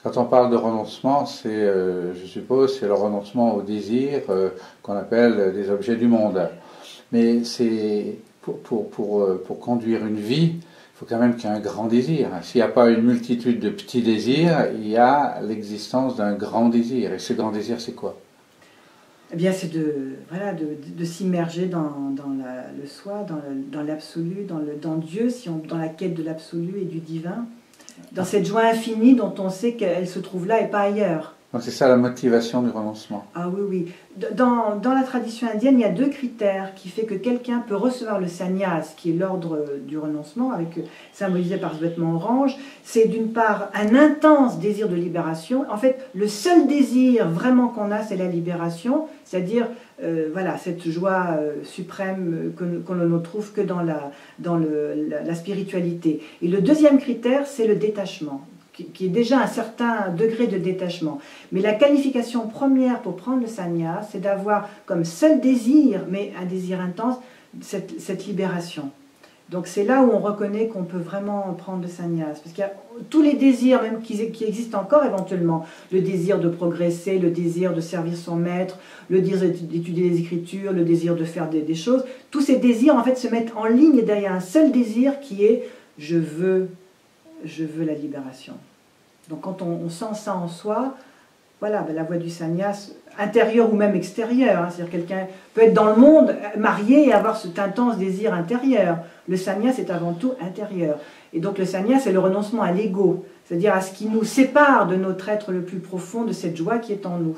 Quand on parle de renoncement, je suppose, c'est le renoncement au désir qu'on appelle des objets du monde. Mais c'est pour conduire une vie, il faut quand même qu'il y ait un grand désir. S'il n'y a pas une multitude de petits désirs, il y a l'existence d'un grand désir. Et ce grand désir, c'est quoi? Eh bien, c'est de s'immerger dans le soi, dans l'absolu, dans Dieu, dans la quête de l'absolu et du divin, dans cette joie infinie dont on sait qu'elle se trouve là et pas ailleurs. Donc c'est ça la motivation du renoncement. Ah oui, oui. Dans la tradition indienne, il y a deux critères qui fait que quelqu'un peut recevoir le sannyas, qui est l'ordre du renoncement, symbolisé par ce vêtement orange. C'est d'une part un intense désir de libération. En fait, le seul désir vraiment qu'on a, c'est la libération, c'est-à-dire voilà, cette joie suprême qu'on ne trouve que dans la spiritualité. Et le deuxième critère, c'est le détachement, qui est déjà un certain degré de détachement. Mais la qualification première pour prendre le sannyas, c'est d'avoir comme seul désir, mais un désir intense, cette libération. Donc c'est là où on reconnaît qu'on peut vraiment prendre le sannyas. Parce qu'il y a tous les désirs, même qui existent encore éventuellement. Le désir de progresser, le désir de servir son maître, le désir d'étudier les Écritures, le désir de faire des choses. Tous ces désirs, en fait, se mettent en ligne derrière un seul désir qui est « je veux la libération ». Donc quand on sent ça en soi, voilà, ben la voie du sannyas, intérieur ou même extérieur, hein, c'est-à-dire quelqu'un peut être dans le monde, marié et avoir cet intense désir intérieur. Le sannyas est avant tout intérieur. Et donc le sannyas, c'est le renoncement à l'ego, c'est-à-dire à ce qui nous sépare de notre être le plus profond, de cette joie qui est en nous.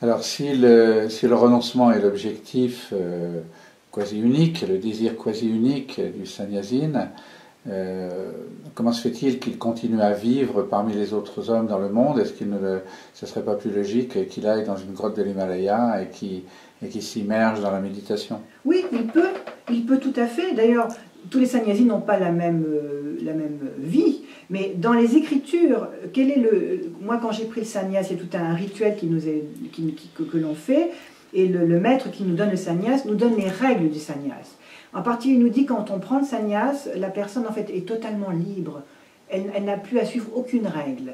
Alors si le renoncement est l'objectif quasi unique, le désir quasi unique du sannyasine, comment se fait-il qu'il continue à vivre parmi les autres hommes dans le monde? Est-ce qu'il ne serait pas plus logique qu'il aille dans une grotte de l'Himalaya et qu'il s'immerge dans la méditation? Oui, il peut tout à fait. D'ailleurs, tous les sannyasines n'ont pas la même vie, mais dans les Écritures, moi quand j'ai pris le sannyas, c'est tout un rituel que l'on fait, et le maître qui nous donne le sannyas nous donne les règles du sannyas. En partie, il nous dit quand on prend le sannyas, la personne en fait est totalement libre. Elle n'a plus à suivre aucune règle.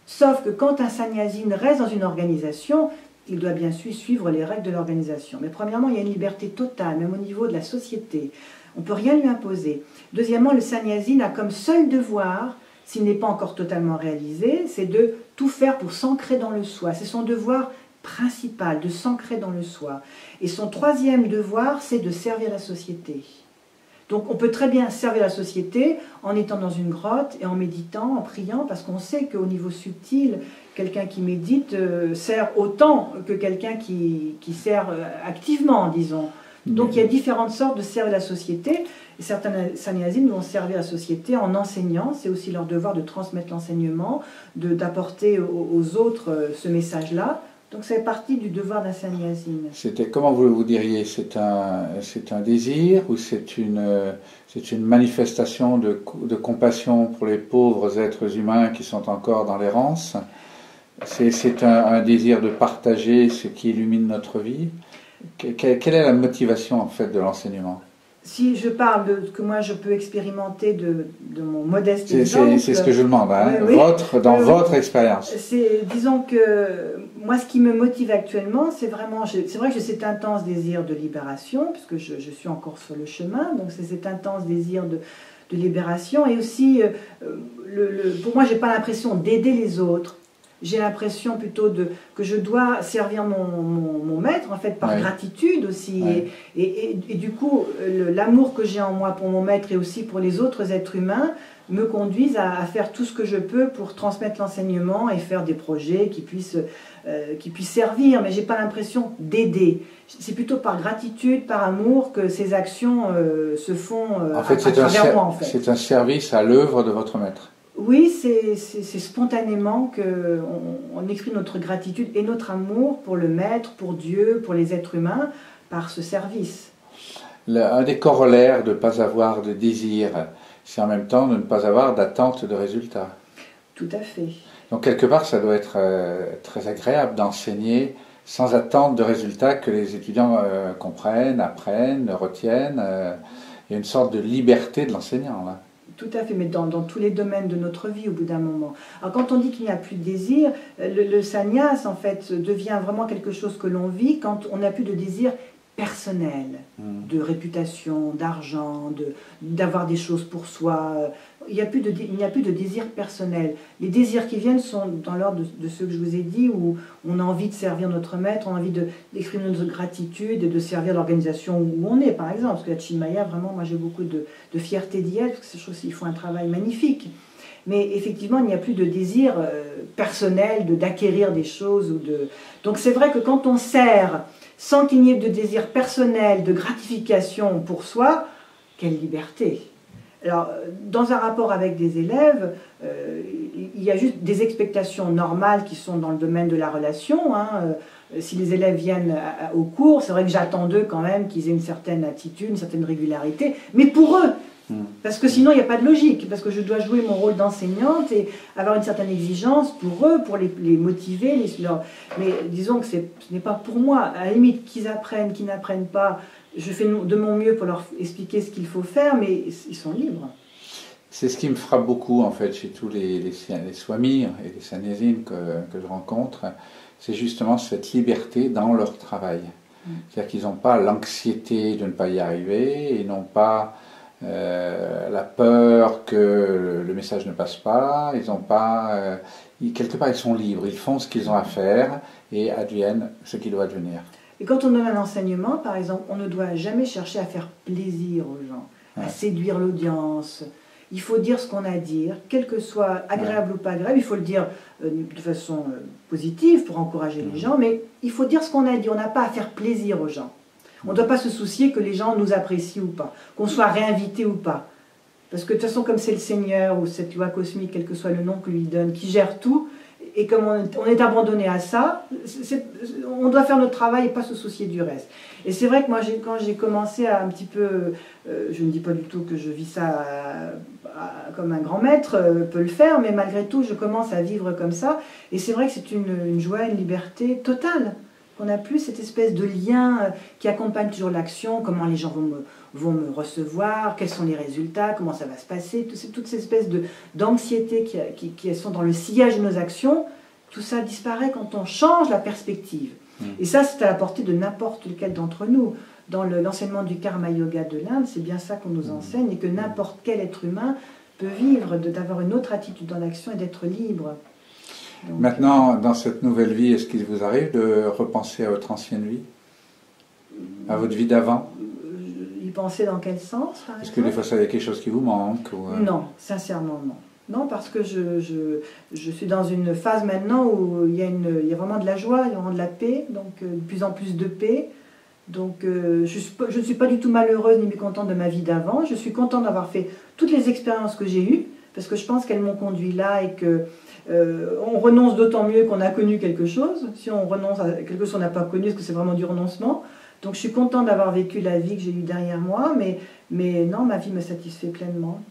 Sauf que quand un sannyasine reste dans une organisation, il doit bien sûr suivre les règles de l'organisation. Mais premièrement, il y a une liberté totale, même au niveau de la société. On ne peut rien lui imposer. Deuxièmement, le sannyasine a comme seul devoir, s'il n'est pas encore totalement réalisé, c'est de tout faire pour s'ancrer dans le soi. C'est son devoir principal, de s'ancrer dans le soi. Et son troisième devoir, c'est de servir la société. Donc on peut très bien servir la société en étant dans une grotte et en méditant, en priant, parce qu'on sait qu'au niveau subtil, quelqu'un qui médite sert autant que quelqu'un qui sert activement, disons. Donc il y a différentes sortes de servir la société. Et certains sannyasines vont servir la société en enseignant, c'est aussi leur devoir de transmettre l'enseignement, d'apporter aux autres ce message-là. Donc c'est partie du devoir d'un sannyasine. Comment vous diriez, c'est un désir ou c'est une manifestation de compassion pour les pauvres êtres humains qui sont encore dans l'errance? C'est un désir de partager ce qui illumine notre vie? Quelle est la motivation en fait de l'enseignement? Si je parle de ce que moi je peux expérimenter de mon modeste exemple... C'est ce que je demande, hein, oui, votre expérience. Disons que moi ce qui me motive actuellement, c'est vrai que j'ai cet intense désir de libération, puisque je suis encore sur le chemin, donc c'est cet intense désir de libération, et aussi, pour moi j'ai pas l'impression d'aider les autres. J'ai l'impression plutôt que je dois servir mon maître, en fait, par gratitude aussi. Ouais. Et du coup, l'amour que j'ai en moi pour mon maître et aussi pour les autres êtres humains me conduisent à faire tout ce que je peux pour transmettre l'enseignement et faire des projets qui puissent servir. Mais je n'ai pas l'impression d'aider. C'est plutôt par gratitude, par amour que ces actions se font en fait, à travers moi. En fait. C'est un service à l'œuvre de votre maître. Oui, c'est spontanément qu'on exprime notre gratitude et notre amour pour le maître, pour Dieu, pour les êtres humains, par ce service. Un des corollaires de ne pas avoir de désir, c'est en même temps de ne pas avoir d'attente de résultat. Tout à fait. Donc quelque part, ça doit être très agréable d'enseigner sans attente de résultat, que les étudiants comprennent, apprennent, retiennent. Il y a une sorte de liberté de l'enseignant là. Tout à fait, mais dans tous les domaines de notre vie au bout d'un moment. Alors quand on dit qu'il n'y a plus de désir, le sannyas en fait devient vraiment quelque chose que l'on vit quand on n'a plus de désir personnel, de réputation, d'argent, d'avoir des choses pour soi. Il n'y a plus de désir personnel. Les désirs qui viennent sont dans l'ordre de ceux que je vous ai dit, où on a envie de servir notre maître, on a envie d'exprimer notre gratitude et de servir l'organisation où on est, par exemple. Parce que la Chinmaya, vraiment, moi j'ai beaucoup de fierté d'y être, parce que je trouve qu'ils font un travail magnifique. Mais effectivement, il n'y a plus de désir personnel, d'acquérir des choses. Donc c'est vrai que quand on sert sans qu'il n'y ait de désir personnel, de gratification pour soi, quelle liberté! Alors, dans un rapport avec des élèves, il y a juste des expectations normales qui sont dans le domaine de la relation. Hein. Si les élèves viennent au cours, c'est vrai que j'attends d'eux quand même qu'ils aient une certaine attitude, une certaine régularité, mais pour eux, parce que sinon il n'y a pas de logique, parce que je dois jouer mon rôle d'enseignante et avoir une certaine exigence pour eux, pour les motiver. Mais disons que ce n'est pas pour moi. À la limite, qu'ils apprennent, qu'ils n'apprennent pas, je fais de mon mieux pour leur expliquer ce qu'il faut faire, mais ils sont libres. C'est ce qui me frappe beaucoup en fait chez tous les swamis et les sannyasines que je rencontre, c'est justement cette liberté dans leur travail. C'est-à-dire qu'ils n'ont pas l'anxiété de ne pas y arriver, ils n'ont pas la peur que le message ne passe pas, ils n'ont pas... quelque part ils sont libres, ils font ce qu'ils ont à faire et adviennent ce qui doit advenir. Et quand on donne un enseignement, par exemple, on ne doit jamais chercher à faire plaisir aux gens, à séduire l'audience. Il faut dire ce qu'on a à dire, quel que soit agréable ou pas agréable, il faut le dire de façon positive pour encourager les gens, mais il faut dire ce qu'on a à dire, on n'a pas à faire plaisir aux gens. On ne doit pas se soucier que les gens nous apprécient ou pas, qu'on soit réinvité ou pas. Parce que de toute façon, comme c'est le Seigneur ou cette loi cosmique, quel que soit le nom que lui donne, qui gère tout, et comme on est abandonné à ça, on doit faire notre travail et pas se soucier du reste. Et c'est vrai que moi, quand j'ai commencé à un petit peu... je ne dis pas du tout que je vis ça comme un grand maître peut le faire, mais malgré tout, je commence à vivre comme ça. Et c'est vrai que c'est une joie, une liberté totale. Qu'on n'a plus cette espèce de lien qui accompagne toujours l'action, comment les gens vont me recevoir, quels sont les résultats, comment ça va se passer, toutes ces espèces d'anxiété qui sont dans le sillage de nos actions, tout ça disparaît quand on change la perspective. Et ça, c'est à la portée de n'importe lequel d'entre nous. Dans l'enseignement du Karma Yoga de l'Inde, c'est bien ça qu'on nous enseigne, et que n'importe quel être humain peut vivre, d'avoir une autre attitude dans l'action et d'être libre. Donc, maintenant, dans cette nouvelle vie, est-ce qu'il vous arrive de repenser à votre ancienne vie? À votre vie d'avant? Y penser dans quel sens, par exemple? Est-ce que des fois, ça y a quelque chose qui vous manque ou... Non, sincèrement non. Non, parce que je suis dans une phase maintenant où il y a vraiment de la joie, il y a vraiment de la paix, donc de plus en plus de paix. Donc je ne suis pas du tout malheureuse ni mécontente de ma vie d'avant. Je suis contente d'avoir fait toutes les expériences que j'ai eues, parce que je pense qu'elles m'ont conduit là et que on renonce d'autant mieux qu'on a connu quelque chose. Si on renonce à quelque chose qu'on n'a pas connu, est-ce que c'est vraiment du renoncement? Donc je suis contente d'avoir vécu la vie que j'ai eue derrière moi, mais non, ma vie me satisfait pleinement.